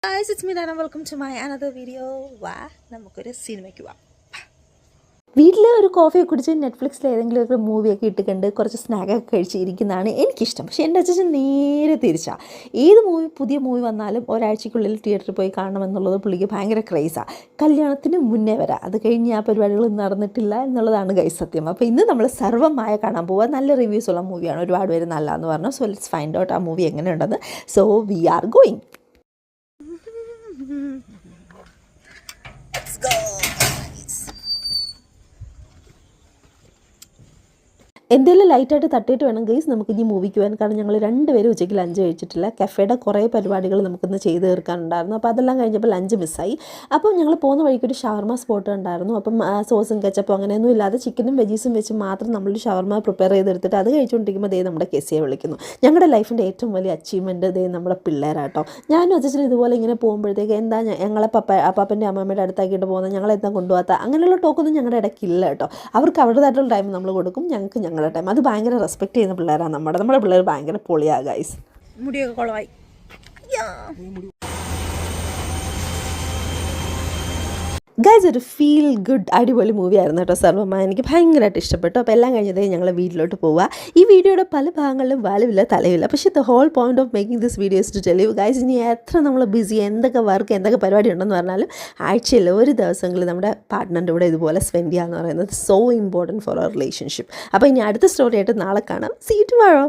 Guys, it's me Dana. Welcome to my another video. വാ നമുക്കൊരു സിനിമയ്ക്ക് പോവാം. വീട്ടിൽ ഒരു കോഫി കുടിച്ച് നെറ്റ്ഫ്ലിക്സിൽ ഏതെങ്കിലും ഒരു മൂവിയൊക്കെ ഇട്ടിട്ടുണ്ട് കുറച്ച് സ്നാക്കൊക്കെ കഴിച്ചിരിക്കുന്നതാണ് എനിക്കിഷ്ടം. പക്ഷേ എൻ്റെ അച്ഛൻ നേരെ തിരിച്ചാണ്. ഏത് പുതിയ മൂവി വന്നാലും ഒരാഴ്ചയ്ക്കുള്ളിൽ തിയേറ്ററിൽ പോയി കാണണമെന്നുള്ളത് പുള്ളിക്ക് ഭയങ്കര ക്രേസാണ്. കല്യാണത്തിന് മുന്നേ വരാം, അത് കഴിഞ്ഞ് ആ പരിപാടികളൊന്നും നടന്നിട്ടില്ല എന്നുള്ളതാണ് ഗൈസ് സത്യം. അപ്പോൾ ഇന്ന് നമ്മൾ സർവ്വമായ കാണാൻ പോവുക. നല്ല റിവ്യൂസ് ഉള്ള മൂവിയാണ്, ഒരുപാട് പേര് നല്ലതെന്ന് പറഞ്ഞു. സോ ലെറ്റ്സ് ഫൈൻഡ് ഔട്ട് ആ മൂവി എങ്ങനെയുണ്ടെന്ന്. So we are going. Let's go. എന്തെങ്കിലും ലൈറ്റായിട്ട് തട്ടിയിട്ട് വേണം ഗൈസ് നമുക്ക് ഇനി മൂവിക്ക് പോകാൻ. കാരണം ഞങ്ങൾ രണ്ടുപേരും ഉച്ചയ്ക്ക് ലഞ്ച് കഴിച്ചിട്ടില്ല. കഫേയുടെ കുറേ പരിപാടികൾ നമുക്കിന്ന് ചെയ്ത് തീർക്കാനുണ്ടായിരുന്നു. അപ്പോൾ അതെല്ലാം കഴിഞ്ഞപ്പോൾ ലഞ്ച് മിസ്സായി. അപ്പോൾ ഞങ്ങൾ പോകുന്ന വഴിക്കൊരു ഷവർമ സ്പോട്ട് ഉണ്ടായിരുന്നു. അപ്പം സോസും കച്ചപ്പും അങ്ങനെയൊന്നും ഇല്ലാതെ ചിക്കനും വെജീസും വെച്ച് മാത്രം നമ്മളൊരു ഷവർമ പ്രിപ്പയർ ചെയ്തെടുത്തിട്ട് അത് കഴിച്ചുകൊണ്ടിരിക്കുമ്പോൾ ദേ നമ്മുടെ കെസിയെ വിളിക്കുന്നു. ഞങ്ങളുടെ ലൈഫിൻ്റെ ഏറ്റവും വലിയ അച്ചീവ്മെൻറ്റ് ദേ നമ്മുടെ പിള്ളേരാട്ടോ. ഞാനും അച്ഛനും ഇതുപോലെ ഇങ്ങനെ പോകുമ്പോഴത്തേക്ക് എന്താ ഞങ്ങളെ അപ്പാപ്പൻ്റെ അമ്മമ്മയുടെ അടുത്താക്കിയിട്ട് പോകുന്നത്, ഞങ്ങളെന്താ കൊണ്ടുപോകാത്ത, അങ്ങനെയുള്ള ടോക്കൊന്നും ഞങ്ങളുടെ ഇടയ്ക്കില്ല കേട്ടോ. അവർക്ക് അവരുടേതായിട്ടുള്ള ടൈം നമ്മൾ കൊടുക്കും, ഞങ്ങൾക്ക് ഞങ്ങളുടെ ടൈം. അത് ഭയങ്കര റെസ്പെക്ട് ചെയ്യുന്ന പിള്ളേരാണ് നമ്മുടെ പിള്ളേർ. ഭയങ്കര പൊളിയാ ഗൈസ്. മുടിയൊക്കെ കുളമായി. ഗൈസ് ഒരു ഫീൽ ഗുഡ് അടിപൊളി മൂവി ആയിരുന്നു കേട്ടോ സർവ്വമ. എനിക്ക് ഭയങ്കരമായിട്ട് ഇഷ്ടപ്പെട്ടു. അപ്പോൾ എല്ലാം കഴിഞ്ഞതേ ഞങ്ങൾ വീട്ടിലോട്ട് പോവുക. ഈ വീഡിയോയുടെ പല ഭാഗങ്ങളിലും വാലുമില്ല തലയില്ല. പക്ഷേ the whole point of making this videos to tell you guys, ഇനി എത്ര നമ്മൾ ബിസി, എന്തൊക്കെ വർക്ക്, എന്തൊക്കെ പരിപാടി ഉണ്ടെന്ന് പറഞ്ഞാലും ആഴ്ചയിൽ ഒരു ദിവസങ്ങളിൽ നമ്മുടെ പാർട്ട്ണറിൻ്റെ കൂടെ ഇതുപോലെ സ്പെൻഡ് ചെയ്യുക എന്ന് പറയുന്നത് so important for our relationship. അപ്പോൾ ഇനി അടുത്ത സ്റ്റോറി ആയിട്ട് നാളെ കാണാം. See you tomorrow.